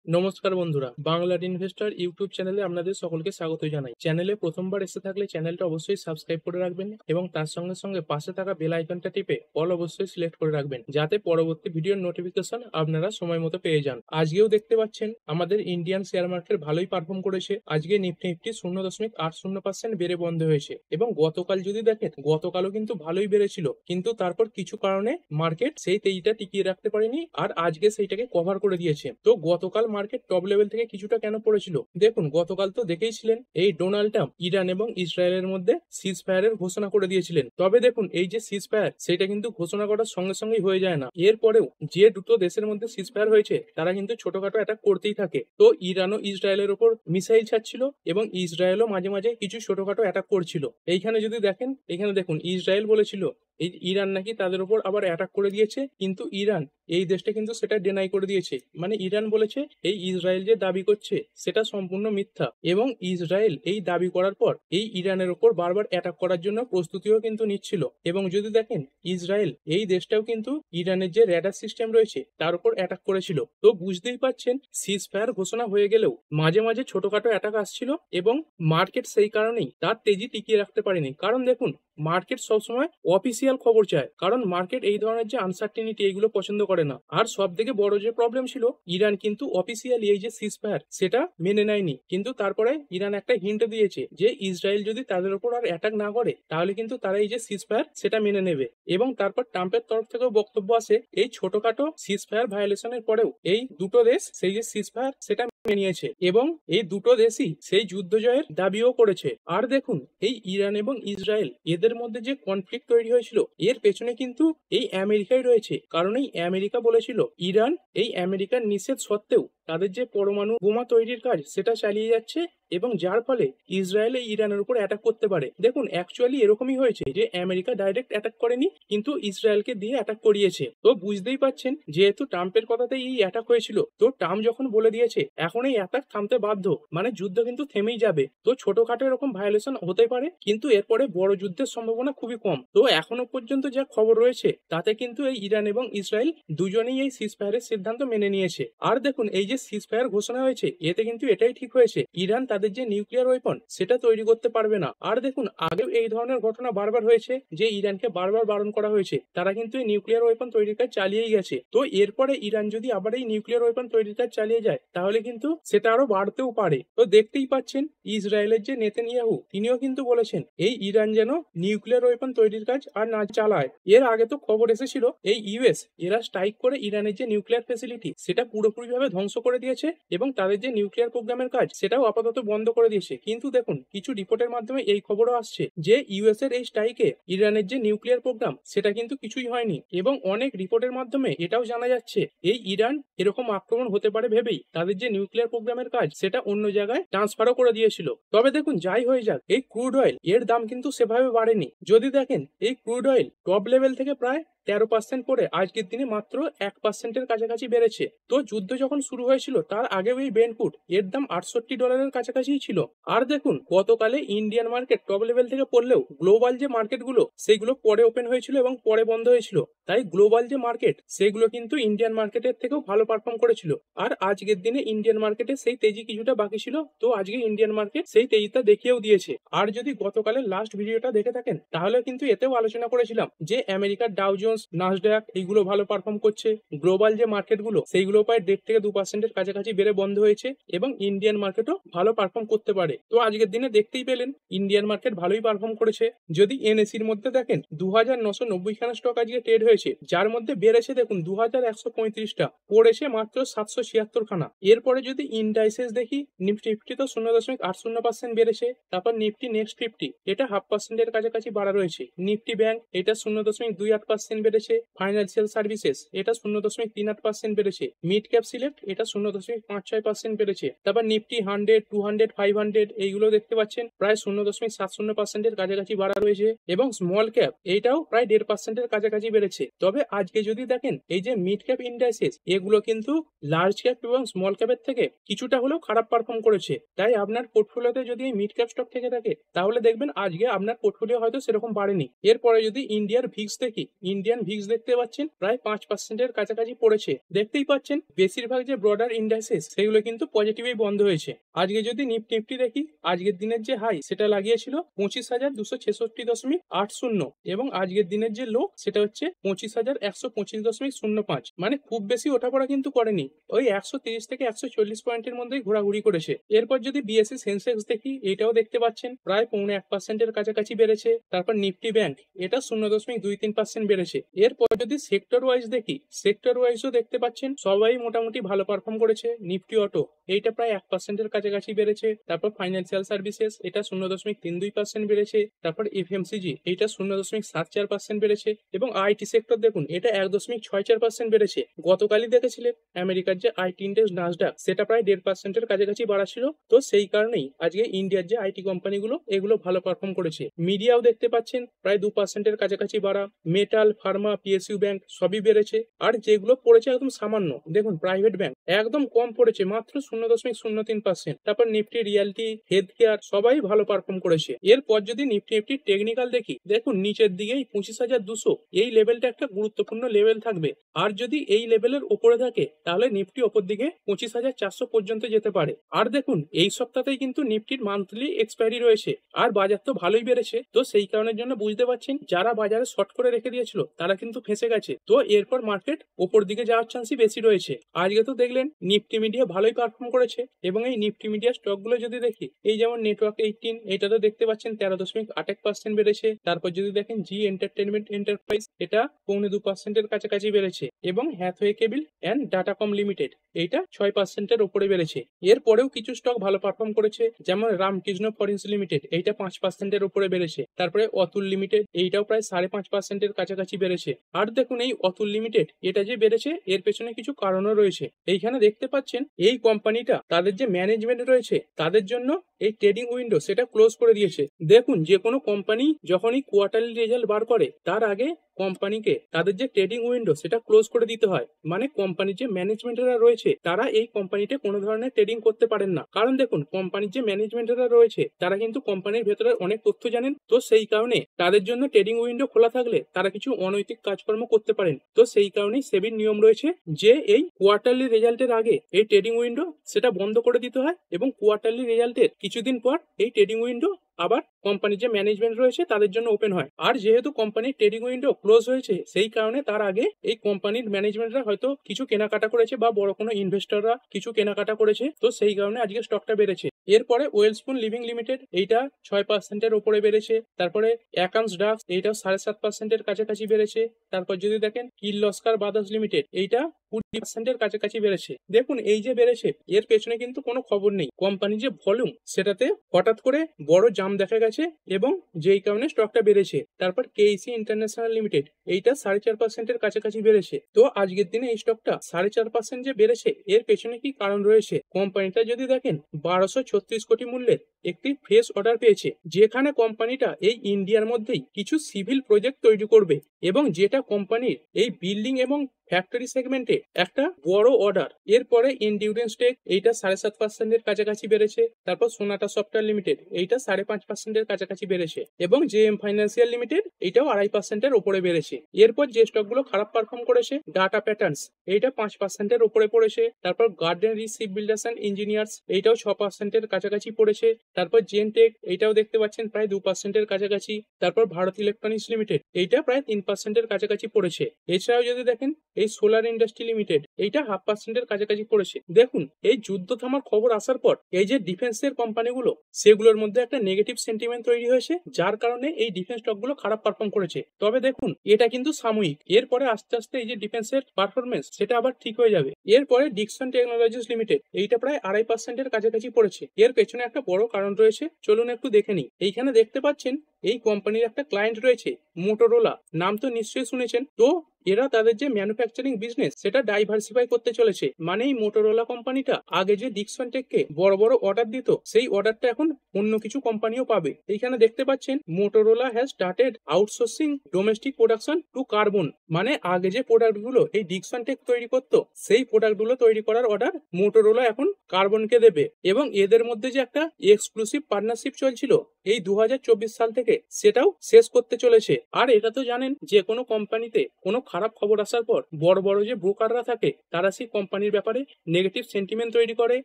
নমস্কার বন্ধুরা, বাংলার ইনভেস্টর ইউটিউব চ্যানেলে আপনাদের সকলকে স্বাগত জানাই। চ্যানেলে প্রথমবার এসে থাকলে চ্যানেলটা অবশ্যই সাবস্ক্রাইব করে রাখবেন এবং তার সঙ্গে সঙ্গে পাশে থাকা বেল আইকনটা টিপে অল অবশ্যই সিলেক্ট করে রাখবেন, যাতে পরবর্তী ভিডিওর নোটিফিকেশন আপনারা সময় মতো পেয়ে যান। আজকেও দেখতে পাচ্ছেন আমাদের ইন্ডিয়ান শেয়ার মার্কেট ভালোই পারফর্ম করেছে। আজকে নিফটি 0.80% বেড়ে বন্ধ হয়েছে এবং গতকাল যদি দেখেন, গতকালও কিন্তু ভালোই বেড়েছিল, কিন্তু তারপর কিছু কারণে মার্কেট সেই তেজিটা টিকিয়ে রাখতে পারেনি আর আজকে সেইটাকে কভার করে দিয়েছে। তো গতকাল মার্কেট টপ লেভেল থেকে কিছুটা কেন পড়েছিল দেখুন। গতকাল তো দেখেইছিলেন এই ডোনাল্ড ট্রাম্প ইরান এবং ইসরায়েলের মধ্যে সিজ ফায়ারের ঘোষণা করে দিয়েছিলেন। তবে দেখুন, এই যে সিজ ফায়ার সেটা কিন্তু ঘোষণা করার সঙ্গে সঙ্গেই হয়ে যায় না। এরপরেও যে দুটো দেশের মধ্যে সিজ ফায়ার হয়েছে তারা কিন্তু ছোটখাটো অ্যাটাক করতেই থাকে। তো ইরান ও ইসরায়েলের ওপর মিসাইল ছাড়ছিল এবং ইসরায়েলও মাঝে মাঝে কিছু ছোটখাটো অ্যাটাক করছিল। এইখানে যদি দেখেন, এখানে দেখুন ইসরায়েল বলেছিল এই ইরান নাকি তাদের উপর আবার অ্যাটাক করে দিয়েছে, কিন্তু ইরান এই দেশটা কিন্তু সেটা ডেনাই করে দিয়েছে। মানে ইরান বলেছে এই ইসরায়েল যে দাবি করছে সেটা সম্পূর্ণ মিথ্যা, এবং ইসরায়েল এই দাবি করার পর এই ইরানের ওপর বারবার অ্যাটাক করার জন্য প্রস্তুতিও কিন্তু নিচ্ছিল। এবং যদি দেখেন, ইসরায়েল এই দেশটাও কিন্তু ইরানের যে রেডার সিস্টেম রয়েছে তার উপর অ্যাটাক করেছিল। তো বুঝতেই পারছেন, সিজ ফায়ার ঘোষণা হয়ে গেলেও মাঝে মাঝে ছোটখাটো অ্যাটাক আসছিল এবং মার্কেট সেই কারণেই তার তেজি টিকিয়ে রাখতে পারেনি। কারণ দেখুন, মার্কেট সবসময় অফিসিয়াল খবর চায়, কারণ মার্কেট এই ধরনের যে আনসার্টিনিটি এইগুলো পছন্দ করে না। আর সব থেকে বড় যে প্রবলেম ছিল, ইরান কিন্তু অফিসিয়ালি এই যে সিজ ফায়ার সেটা মেনে নেয়নি, কিন্তু তারপরে ইরান একটা হিন্ট দিয়েছে যে ইসরায়েল যদি তাদের উপর আর অ্যাটাক না করে তাহলে কিন্তু তারা এই যে সিজ ফায়ার সেটা মেনে নেবে। এবং তারপর ট্রাম্পের তরফ থেকেও বক্তব্য আসে, এই ছোটখাটো সিজ ফায়ার ভায়োলেশনের পরেও এই দুটো দেশ সেই যে সিজ ফায়ার সেটা মেনে নিয়েছে এবং এই দুটো দেশই সেই যুদ্ধ জয়ের দাবিও করেছে। আর দেখুন, এই ইরান এবং ইসরায়েল এদের মধ্যে যে কনফ্লিক্ট তৈরি হয়েছিল এর পেছনে কিন্তু এই আমেরিকাই রয়েছে। কারণ এই আমেরিকা বলেছিল ইরান এই আমেরিকার নিষেধ সত্ত্বেও তাদের যে পরমাণু বোমা তৈরির কাজ সেটা চালিয়ে যাচ্ছে, এবং যার ফলে ইসরায়েল এই ইরানের উপর অ্যাটাক করতে পারে। দেখুন, অ্যাকচুয়ালি এরকমই হয়েছে যে আমেরিকা ডাইরেক্ট অ্যাটাক করেনি, কিন্তু ইসরায়েলকে দিয়ে অ্যাটাক করিয়েছে। তো বুঝতেই পাচ্ছেন, যেহেতু ট্রাম্পের কথাতেই এই অ্যাটাক হয়েছিল, তো ট্রাম্প যখন বলে দিয়েছে এখন এই অ্যাটাক থামতে বাধ্য, মানে যুদ্ধ কিন্তু থেমেই যাবে। তো ছোটখাটো এরকম ভায়োলেশন হতে পারে, কিন্তু এরপরে বড় যুদ্ধের সম্ভাবনা খুবই কম। তো এখনো পর্যন্ত যা খবর রয়েছে তাতে কিন্তু এই ইরান এবং ইসরায়েল দুজনেই এই সিজ ফায়ারের সিদ্ধান্ত মেনে নিয়েছে। আর দেখুন, এই যে সিজ ফায়ার ঘোষণা হয়েছে এতে কিন্তু এটাই ঠিক হয়েছে, ইরান তাদের যে নিউক্লিয়ার ওয়েপন সেটা তৈরি করতে পারবে না। আর দেখুন, আগেও এই ধরনের ঘটনা বারবার হয়েছে যে ইরানকে বারবার বারণ করা হয়েছে, তারা কিন্তু এই নিউক্লিয়ার ওয়েপন তৈরির কাজ চালিয়েই গেছে। তো এরপরে ইরান যদি আবার এই নিউক্লিয়ার ওয়েপন তৈরির কাজ চালিয়ে যায় তাহলে কিন্তু সেটা আরো বাড়তেও পারে। তো দেখতেই পাচ্ছেন, ইসরায়েলের যে নেতানিয়াহু তিনিও কিন্তু বলেছেন এই ইরান যেন নিউক্লিয়ার ওয়েপন তৈরির কাজ আর না চালায়। এর আগে তো খবর এসেছিল এই ইউএস এরা স্ট্রাইক করে ইরানের যে নিউক্লিয়ার ফ্যাসিলিটি সেটা পুরোপুরিভাবে ধ্বংস করে দিয়েছে এবং তাদের যে নিউক্লিয়ার প্রোগ্রামের কাজ সেটাও আপাতত বন্ধ করে দিয়েছে। কিন্তু দেখুন, কিছু রিপোর্টের মাধ্যমে এই খবরও আসছে যে ইউএস এর এই স্ট্রাইকে ইরানের যে নিউক্লিয়ার প্রোগ্রাম সেটা কিন্তু কিছুই হয়নি, এবং অনেক রিপোর্টের মাধ্যমে এটাও জানা যাচ্ছে এই ইরান এরকম আক্রমণ হতে পারে ভেবেই তাদের যে নিউক্লিয়ার প্রোগ্রামের কাজ সেটা অন্য জায়গায় ট্রান্সফারও করে দিয়েছিল। তবে দেখুন, যাই হয়ে যাক, এই ক্রুড অয়েল এর দাম কিন্তু সেভাবে বাড়েনি। যদি দেখেন, এই ক্রুড অয়েল টপ লেভেল থেকে প্রায় 13% পরে আজকের দিনে মাত্র 1%-এর কাছাকাছি বেড়েছে। তো যুদ্ধ যখন শুরু হয়েছিল তার আগেও এই ব্রেন্ট এর দাম $68 কাছাকাছি ছিল। আর দেখুন, গতকালে ইন্ডিয়ান মার্কেট টপ লেভেল থেকে পড়লেও গ্লোবাল যে মার্কেটগুলো সেগুলো পরে ওপেন হয়েছিল এবং পরে বন্ধ হয়েছিল। তাই গ্লোবাল যে মার্কেট সেগুলো কিন্তু ইন্ডিয়ান মার্কেটের থেকেও ভালো পারফর্ম করেছিল। আর আজকের দিনে ইন্ডিয়ান মার্কেটে সেই তেজি কিছুটা বাকি ছিল, তো আজকে ইন্ডিয়ান মার্কেট সেই তেজিটা দেখিয়েও দিয়েছে। আর যদি গতকালের লাস্ট ভিডিওটা দেখে থাকেন তাহলে কিন্তু এতেও আলোচনা করেছিলাম যে আমেরিকার ডাউ জোন্স, নাসডাক এইগুলো ভালো পারফর্ম করছে। গ্লোবাল যে মার্কেটগুলো সেইগুলো প্রায় 1.5-2%-এর কাছাকাছি বেড়ে বন্ধ হয়েছে এবং ইন্ডিয়ান মার্কেটও ভালো পারফর্ম করতে পারে। তো আজকের দিনে দেখতেই পেলেন ইন্ডিয়ান মার্কেট ভালোই পারফর্ম করেছে। যদি এনএসির মধ্যে দেখেন 2990 খানা স্টক আজকে ট্রেড হয়েছে, যার মধ্যে বেড়েছে দেখুন 2135টা, পড়েছে মাত্র 776 খানা। এরপরে যদি ইন্ডাইসেস দেখি, নিফটি তো 0.80% বেড়েছে। তারপর নিফটি নেক্সট 50 এটা 0.5%-এর কাছাকাছি বাড়া রয়েছে। নিফটি ব্যাংক এটা 0.28% বেড়েছে। ফাইন্যান্সিয়াল সার্ভিসেস এটা 0.38% বেড়েছে। মিড ক্যাপ সিলেক্ট এটা 0.56% বেড়েছে। তারপর নিফটি 100, 200, 500 এইগুলো দেখতে পাচ্ছেন প্রায় 0.70%-এর কাছাকাছি বাড়া রয়েছে, এবং স্মল ক্যাপ এইটাও প্রায় 1.5%-এর কাছাকাছি বেড়েছে। তবে আজকে যদি দেখেন, এই যে মিড ক্যাপ ইন্ডাইসেস এগুলো কিন্তু লার্জ ক্যাপ এবং স্মল ক্যাপের থেকে কিছুটা হলেও খারাপ পারফর্ম করেছে। তাই আপনার পোর্টফোলিওতে যদি এই মিড ক্যাপ স্টক থেকে থাকে তাহলে দেখবেন আজকে আপনার পোর্টফোলিও হয়তো সেরকম বাড়েনি। এরপরে যদি ইন্ডিয়ার ভিক্স দেখি, ইন্ডিয়ার ইন্ডিয়ান ভিক্স দেখতে পাচ্ছেন প্রায় 5%-এর কাছাকাছি পড়েছে। দেখতেই পাচ্ছেন বেশিরভাগ যে ব্রডার ইন্ডাইসেস সেগুলো কিন্তু পজিটিভই বন্ধ হয়েছে। আজকে যদি নিফটি দেখি, আজকের দিনের যে হাই সেটা লাগিয়েছিল 25,266.80 এবং আজকের দিনের যে লো সেটা হচ্ছে 25,125.05। মানে খুব বেশি ওঠাপড়া কিন্তু করেনি, ওই 130 থেকে 140 পয়েন্টের মধ্যেই ঘোরাঘুরি করেছে। এরপর যদি বিএসসি সেন্সেক্স দেখি, এটাও দেখতে পাচ্ছেন প্রায় 0.1%-এর কাছাকাছি বেড়েছে। তারপর নিফটি ব্যাংক এটা 0.23% বেড়েছে। এরপর যদি সেক্টর ওয়াইজ দেখি, সেক্টর ওয়াইজও দেখতে পাচ্ছেন সবাই মোটামুটি ভালো পারফর্ম করেছে। নিফটি অটো এইটা প্রায় 1%-এর কাছাকাছি বেড়েছে। তারপর ফাইন্যান্সিয়াল সার্ভিসেস এটা 0.32% বেড়েছে। তারপর এফএমসিজি এইটা 0.74% বেড়েছে। এবং আইটি সেক্টর দেখুন এটা 1.64% বেড়েছে। গতকালই দেখেছিলেন আমেরিকার যে আইটি ইন্ডেক্স নাসডাক সেটা প্রায় 1.5%-এর কাছাকাছি বাড়াছিল। তো সেই কারণেই আজকে ইন্ডিয়ার যে আইটি কোম্পানিগুলো এগুলো ভালো পারফর্ম করেছে। মিডিয়াও দেখতে পাচ্ছেন প্রায় 2%-এর কাছাকাছি বাড়া। মেটাল, ফার্মা, পিএসইউ ব্যাংক সবই বেড়েছে। আর যেগুলো পড়েছে একদম সামান্য, দেখুন প্রাইভেট ব্যাংক একদম কম পড়েছে, মাত্র 0.03%। তারপর নিফটি রিয়ালিটি, হেলথ কেয়ার সবাই ভালো পারফর্ম করেছে। এরপর যদি নিফটি টেকনিক্যাল দেখি, দেখুন নিচের দিকেই 25,200 এই লেভেলটা একটা গুরুত্বপূর্ণ লেভেল থাকবে। আর যদি এই লেভেলের উপরে থাকে তাহলে নিফটি ওপর দিকে 25,400 পর্যন্ত যেতে পারে। আর দেখুন এই সপ্তাহতেই কিন্তু নিফটির মান্থলি এক্সপায়ারি রয়েছে। আর বাজার তো ভালোই বেড়েছে, তো সেই কারণের জন্য বুঝতে পারছেন যারা বাজারে শর্ট করে রেখে দিয়েছিল তারা কিন্তু ফেঁসে গেছে। তো এরপর মার্কেট ওপর দিকে যাওয়ার চান্সই বেশি রয়েছে। আজকে তো দেখলেন নিফটি মিডিয়া ভালোই পারফর্ম করেছে। এবং এই নিফটি মিডিয়া স্টকগুলো যদি দেখি, এই যেমন নেটওয়ার্ক 18 এটা তো দেখতে পাচ্ছেন 13.8% বেড়েছে। তারপর যদি দেখেন জি এন্টারটেনমেন্ট এন্টারপ্রাইজ এটা 0.2%-এর কাছাকাছি বেড়েছে। এবং হ্যাথওয়ে কেবল অ্যান্ড ডাটাকম লিমিটেড এইটা 6%-এর উপরে বেড়েছে। এরপরেও কিছু স্টক ভালো পারফর্ম করেছে, যেমন রামকৃষ্ণ ফরেন্স লিমিটেড এইটা 5%-এর উপরে বেড়েছে। তারপরে অতুল লিমিটেড এইটাও প্রায় 5.5%-এর কাছাকাছি বেড়েছে। আর দেখুন এই অতুল লিমিটেড এটা যে বেড়েছে এর পেছনে কিছু কারণও রয়েছে। এইখানে দেখতে পাচ্ছেন এই কোম্পানিটা তাদের যে ম্যানেজমেন্ট রয়েছে তাদের জন্য এই ট্রেডিং উইন্ডো সেটা ক্লোজ করে দিয়েছে। দেখুন যে কোনো কোম্পানি যখনই কোয়ার্টারলি রেজাল্ট বার করে তার আগে কোম্পানিকে তাদের যে ট্রেডিং উইন্ডো সেটা ক্লোজ করে দিতে হয়। মানে কোম্পানির যে ম্যানেজমেন্টরা রয়েছে তারা এই কোম্পানিতে কোনো ধরনের ট্রেডিং করতে পারেন না। কারণ দেখুন কোম্পানির যে ম্যানেজমেন্টরা রয়েছে তারা কিন্তু কোম্পানির ভেতরে অনেক তথ্য জানেন। তো সেই কারণে তাদের জন্য ট্রেডিং উইন্ডো খোলা থাকলে তারা কিছু অনৈতিক কাজকর্ম করতে পারেন। তো সেই কারণেই সেবির নিয়ম রয়েছে যে এই কোয়ার্টারলি রেজাল্টের আগে এই ট্রেডিং উইন্ডো সেটা বন্ধ করে দিতে হয় এবং কোয়ার্টারলি রেজাল্টের কিছুদিন পর এই ট্রেডিং উইন্ডো আবার কোম্পানির যে ম্যানেজমেন্ট রয়েছে তাদের জন্য ওপেন হয়। আর যেহেতু কোম্পানির ট্রেডিং উইন্ডো ক্লোজ হয়েছে সেই কারণে তার আগে এই কোম্পানির ম্যানেজমেন্টরা হয়তো কিছু কেনাকাটা করেছে বা বড় কোনো ইনভেস্টররা কিছু কেনাকাটা করেছে। তো সেই কারণে আজকে স্টকটা বেড়েছে। এরপরে ওয়েলস্পুন লিভিং লিমিটেড এইটা 6%-এর উপরে বেড়েছে। তারপরে অ্যাকাউন্টস ডাক্স এইটাও 7.5%-এর কাছাকাছি বেড়েছে। তারপর যদি দেখেন কির্লোস্কার ব্রাদার্স লিমিটেড এইটা 20%-এর কাছাকাছি বেড়েছে। দেখুন এই যে বেড়েছে এর পেছনে কিন্তু কোনো খবর নেই। কোম্পানির যে ভলিউম সেটাতে হঠাৎ করে বড় জাম দেখা গেছে এবং যেই কারণে স্টকটা বেড়েছে। তারপর কেইসি ইন্টারন্যাশনাল লিমিটেড এইটা 4.5%-এর কাছাকাছি বেড়েছে। তো আজকের দিনে এই স্টকটা 4.5% যে বেড়েছে এর পেছনে কি কারণ রয়েছে? কোম্পানিটা যদি দেখেন 1236 কোটি মূল্যের একটি ফ্রেশ অর্ডার পেয়েছে, যেখানে কোম্পানিটা এই ইন্ডিয়ার মধ্যেই কিছু সিভিল প্রজেক্ট তৈরি করবে এবং যেটা কোম্পানির এই বিল্ডিং এবং ফ্যাক্টরি সেগমেন্টে একটা বড় অর্ডার। এরপরে এন্ডিউরেন্স টেক এইটা 7.5%-এর কাছাকাছি বেড়েছে। তারপর সোনাটা সফটওয়্যার লিমিটেড এইটা 5.5%-এর কাছাকাছি বেড়েছে এবং জেএম ফাইন্যান্সিয়াল লিমিটেড এইটাও 2.5%-এর উপরে বেড়েছে। এরপর যে স্টকগুলো খারাপ পারফর্ম করেছে, ডাটা প্যাটার্নস এইটা 5%-এর উপরে পড়েছে। তারপর Garden Reach Ship Builders and Engineers এইটাও 6%-এর কাছাকাছি পড়েছে। তারপর জেনটেক এইটাও দেখতে পাচ্ছেন প্রায় 2%-এর কাছাকাছি। তারপর ভারত ইলেকট্রনিক্স লিমিটেড এইটা প্রায় 3%-এর কাছাকাছি পড়েছে। এছাড়াও যদি দেখেন এই সোলার ইন্ডাস্ট্রি লিমিটেড এইটা 0.5%-এর কাছাকাছি পড়েছে। দেখুন এই যুদ্ধ থামার খবর আসার পর এই যে ডিফেন্সের কোম্পানিগুলো সেগুলোর মধ্যে একটা নেগেটিভ সেন্টিমেন্ট তৈরি হয়েছে, যার কারণে এই ডিফেন্স স্টকগুলো খারাপ পারফর্ম করেছে। তবে দেখুন এটা কিন্তু সাময়িক, এরপরে আস্তে আস্তে এই যে ডিফেন্সের পারফরমেন্স সেটা আবার ঠিক হয়ে যাবে। এরপরে ডিকসন টেকনোলজিস লিমিটেড এইটা প্রায় 2.5%-এর কাছাকাছি পড়েছে। এর পেছনে একটা বড় কারণ রয়েছে, চলুন একটু দেখে নিই। এইখানে দেখতে পাচ্ছেন এই কোম্পানির একটা ক্লায়েন্ট রয়েছে মোটোরোলা, নাম তো নিশ্চয়ই শুনেছেন। তো এরা তাদের যে ম্যানুফ্যাকচারিং বিজনেস সেটা ডাইভার্সিফাই করতে চলেছে। মানে এই মোটরোলা কোম্পানিটা আগে যে ডিক্সন টেককে বড় বড় অর্ডার দিত, সেই অর্ডারটা এখন অন্য কিছু কোম্পানিও পাবে। এইখানে দেখতে পাচ্ছেন Motorola has started outsourcing domestic production to Karbonn. মানে আগে যে প্রোডাক্টগুলো এই ডিক্সন টেক তৈরি করতো, সেই প্রোডাক্টগুলো তৈরি করার অর্ডার মোটরোলা এখন কার্বনকে দেবে। এবং এদের মধ্যে যে একটা এক্সক্লুসিভ পার্টনারশিপ চলছিল এই 2024 সাল থেকে, সেটাও শেষ করতে চলেছে। আর এটা তো জানেন, যে কোনো কোম্পানিতে কোনো খারাপ খবর আসার পর বড় বড় যে ব্রোকাররা থাকে তারা সেই কোম্পানির ব্যাপারে নেগেটিভ সেন্টিমেন্ট তৈরি করে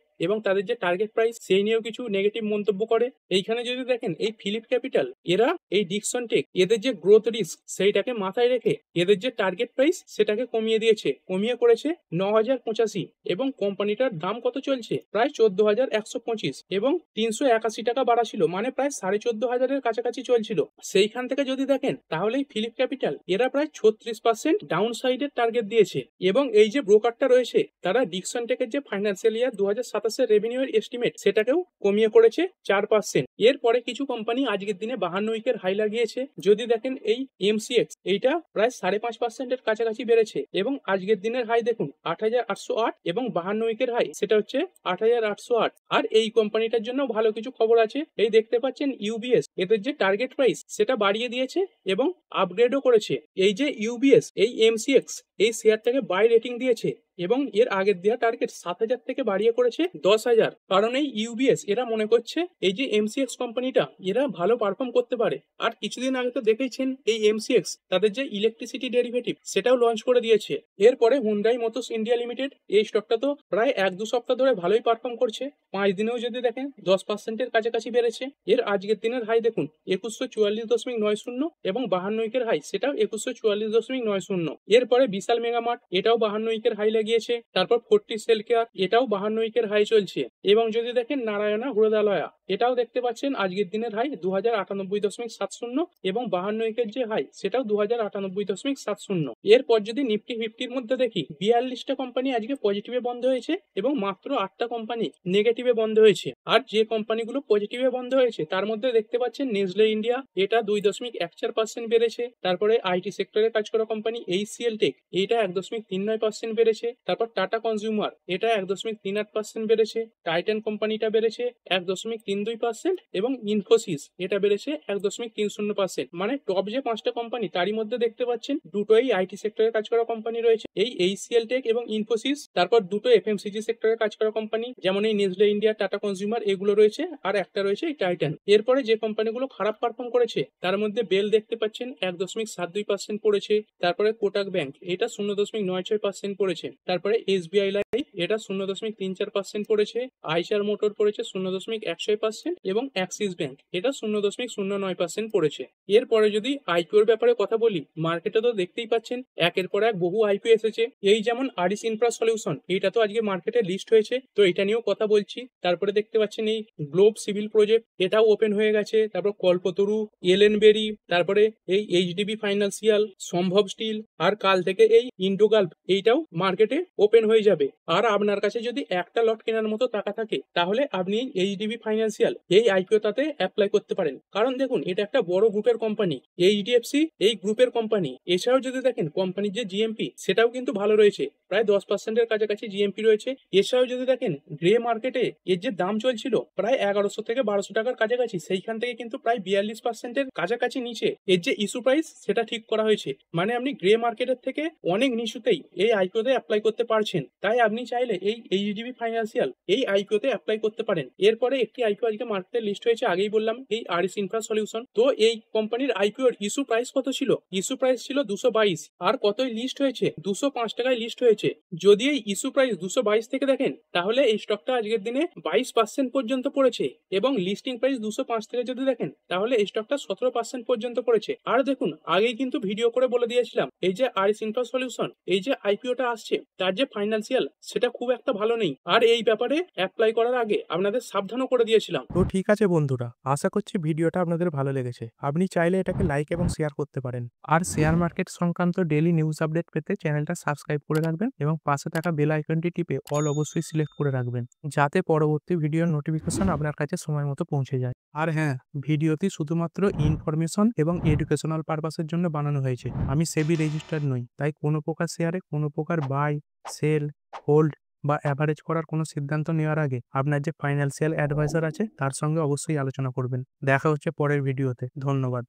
এবং তাদের যে টার্গেট প্রাইস সেই নিয়েও কিছু নেগেটিভ মন্তব্য করে। এইখানে যদি দেখেন এই ফিলিপ ক্যাপিটাল, এরা এই ডিক্সন টেক এদের যে গ্রোথ রিস্ক সেইটাকে মাথায় রেখে এদের যে টার্গেট প্রাইস সেটাকে কমিয়ে দিয়েছে, কমিয়ে করেছে 9,085। এবং কোম্পানিটার দাম কত চলছে? প্রায় 14,125 এবং 381 টাকা বাড়া ছিল, মানে প্রায় 14,500-এর কাছাকাছি চলছিল। সেইখান থেকে যদি দেখেন তাহলে এই ফিলিপ ক্যাপিটাল এরা প্রায় 36% ডাউন সাইডের টার্গেট দিয়েছে। এবং এই যে ব্রোকারটা রয়েছে তারা ডিক্সন টেকের যে ফাইন্যান্সিয়াল ইয়ার 2027-এর রেভিনিউয়ের এস্টিমেট সেটাকেও কমিয়ে করেছে 4%। এরপরে কিছু কোম্পানি আজকের দিনে 52 উইকের হাই লাগিয়েছে। যদি দেখেন এই এমসিএক্স এইটা প্রায় 5.5%-এর কাছাকাছি বেড়েছে এবং আজকের দিনের হাই দেখুন 8,808 এবং 52 উইকের হাই সেটা হচ্ছে 8,808। আর এই কোম্পানিটার জন্য ভালো কিছু খবর আছে। এই দেখতে পাচ্ছেন ইউবিএস এদের যে টার্গেট প্রাইস সেটা বাড়িয়ে দিয়েছে এবং আপগ্রেডও করেছে। এই যে ইউবিএস এই এমসিএক্স এই শেয়ারটাকে বাই রেটিং দিয়েছে এবং এর আগের দেওয়া টার্গেট 7,000 থেকে বাড়িয়ে করেছে 10,000। কারণ এই ইউবিএস এরা মনে করছে এই যে এমসিএক্স কোম্পানিটা এরা ভালো পারফর্ম করতে পারে। আর কিছুদিন আগে তো দেখেছেন এই এমসিএক্স তাদের যে ইলেকট্রিসিটি ডেরিভেটিভ সেটাও লঞ্চ করে দিয়েছে। এরপরে হুন্ডাই মোটরস ইন্ডিয়া লিমিটেড, এই স্টকটা তো প্রায় 1-2 সপ্তাহ ধরে ভালোই পারফর্ম করছে। 5 দিনেও যদি দেখেন 10%-এর কাছাকাছি বেড়েছে। এর আজকের দিনের হাই দেখুন 2144.90 এবং 52 উইকের হাই সেটাও 2144.90। এরপরে বিশাল মেগামার্ট এটাও 52 উইকের হাই গিয়েছে। তারপর ফোর্টিস সেল কেয়ার এটাও 52 উইকের হাই চলছে। এবং যদি দেখেন নারায়ণা হৃদয়ালয়া এটাও দেখতে পাচ্ছেন আজকের দিনের হাই 2098.70 এবং 52 উইকের যে হাই সেটাও 2098.70। এরপর যদি নিফটি 50-র মধ্যে দেখি 42টা কোম্পানি আজকে পজিটিভে বন্ধ হয়েছে এবং মাত্র 8টা কোম্পানি নেগেটিভে বন্ধ হয়েছে। আর যে কোম্পানিগুলো পজিটিভে বন্ধ হয়েছে তার মধ্যে দেখতে পাচ্ছেন নেসলে ইন্ডিয়া এটা 2.14% বেড়েছে। তারপরে আইটি সেক্টরে কাজ করা কোম্পানি এইচসিএল টেক এটা 1.39% বেড়েছে। তারপর টাটা কনজিউমার এটা 1.38% বেড়েছে। টাইটান কোম্পানিটা বেড়েছে 1.32% এবং ইনফোসিস এটা বেড়েছে 1.30%। মানে টপ যে 5টা কোম্পানি তারই মধ্যে দেখতে পাচ্ছেন দুটোই আইটি সেক্টরে কাজ করা কোম্পানি রয়েছে, এই এইচসিএল টেক এবং ইনফোসিস। তারপর দুটো এফএমসিজি সেক্টরে কাজ করা কোম্পানি যেমন এই নেসলে ইন্ডিয়া, টাটা কনজিউমার এগুলো রয়েছে। আর একটা রয়েছে এই টাইটান। এরপরে যে কোম্পানিগুলো খারাপ পারফর্ম করেছে তার মধ্যে বেল দেখতে পাচ্ছেন 1.72% পড়েছে। তারপরে কোটাক ব্যাংক এটা 0.96% পড়েছে। তারপরে এসবিআই লাইফ এটা 0.34% পড়েছে। আইচার মোটর পড়েছে 0.16% এবং অ্যাক্সিস ব্যাংক এটা 0.09% পড়েছে। এরপরে যদি আইপিওর ব্যাপারে কথা বলি, মার্কেটে তো দেখতেই পাচ্ছেন একের পর এক বহু আইপিও এসেছে। এই যেমন আরিস ইনফ্রা সলিউশন এটা তো আজকে মার্কেটে লিস্ট হয়েছে, তো এটা নিয়েও কথা বলছি। তারপরে দেখতে পাচ্ছেন এই গ্লোব সিভিল প্রজেক্ট এটাও ওপেন হয়ে গেছে। তারপর কল্পতরু, এলএনবেরি, তারপরে এই এইচডিবি ফাইন্যান্সিয়াল, সম্ভব স্টিল, আর কাল থেকে এই ইন্ডোগাল্ফ এইটাও মার্কেটে ওপেন হয়ে যাবে। আর আপনার কাছে যদি একটা লট কেনার মতো টাকা থাকে তাহলে আপনি এইচডিবি ফাইন্যান্সিয়াল এই আইপিওটাতে অ্যাপ্লাই করতে পারেন। কারণ দেখুন এটা একটা বড় গ্রুপের কোম্পানি, এইচডিএফসি এই গ্রুপের কোম্পানি। এছাড়াও যদি দেখেন কোম্পানির যে জিএমপি সেটাও কিন্তু ভালো রয়েছে, প্রায় 10%-এর কাছাকাছি জিএমপি রয়েছে। এছাড়াও যদি দেখেন গ্রে মার্কেটে এর যে দাম চলছিল প্রায় 1100 থেকে 1200 টাকার কাছাকাছি, সেইখান থেকে কিন্তু প্রায় 42%-এর কাছাকাছি নিচে এর যে ইস্যু প্রাইস সেটা ঠিক করা হয়েছে। মানে আপনি গ্রে মার্কেটের থেকে অনেক নিচুতেই এই আইপিওতে অ্যাপ্লাই করতে পারছেন। তাই আপনি চাইলে এই এইচডিবি ফাইন্যান্সিয়াল এই আইপিওতে অ্যাপ্লাই করতে পারেন। এরপরে একটি আইপিও আজকে মার্কেটে লিস্ট হয়েছে, আগেই বললাম এই আরিস ইনফ্রা সলিউশন। তো এই কোম্পানির আইপিওর ইস্যু প্রাইস কত ছিল? ইস্যু প্রাইস ছিল 222 আর কতই লিস্ট হয়েছে? 205 টাকায় লিস্ট হয়েছে। যদি এই ইস্যু প্রাইস 222 থেকে দেখেন তাহলে এই স্টকটা আজকের দিনে 22% পর্যন্ত পড়েছে এবং লিস্টিং প্রাইস 205 থেকে যদি দেখেন তাহলে এই স্টকটা 17% পর্যন্ত পড়েছে। আর দেখুন আগেই কিন্তু ভিডিও করে বলে দিয়েছিলাম এই যে আরিস ইনফ্রা সলিউশন এই যে আইপিওটা আসছে তার যে ফাইন্যান্সিয়াল সেটা খুব একটা ভালো নেই। আর এই ব্যাপারে অ্যাপ্লাই করার আগে আপনাদের সাবধানও করে দিয়েছিলাম। তো ঠিক আছে বন্ধুরা, আশা করছি ভিডিওটা আপনাদের ভালো লেগেছে। আপনি চাইলে এটাকে লাইক এবং শেয়ার করতে পারেন। আর শেয়ার মার্কেট সংক্রান্ত ডেইলি নিউজ আপডেট পেতে চ্যানেলটা সাবস্ক্রাইব করে রাখবেন। রাখবেন এবং পাশে থাকা বেল আইকনটি টিপে অল অবশ্যই সিলেক্ট করে রাখবেন, যাতে পরবর্তী ভিডিওর নোটিফিকেশন আপনার কাছে সময় মতো পৌঁছে যায়। আর হ্যাঁ, ভিডিওটি শুধুমাত্র ইনফরমেশন এবং এডুকেশনাল পারপাসের জন্য বানানো হয়েছে। আমি সেবি রেজিস্টার্ড নই, তাই কোনো প্রকার শেয়ারে কোনো প্রকার বাই, সেল, হোল্ড বা অ্যাভারেজ করার কোনো সিদ্ধান্ত নেওয়ার আগে আপনার যে ফাইন্যান্সিয়াল অ্যাডভাইজার আছে তার সঙ্গে অবশ্যই আলোচনা করবেন। দেখা হচ্ছে পরের ভিডিওতে। ধন্যবাদ।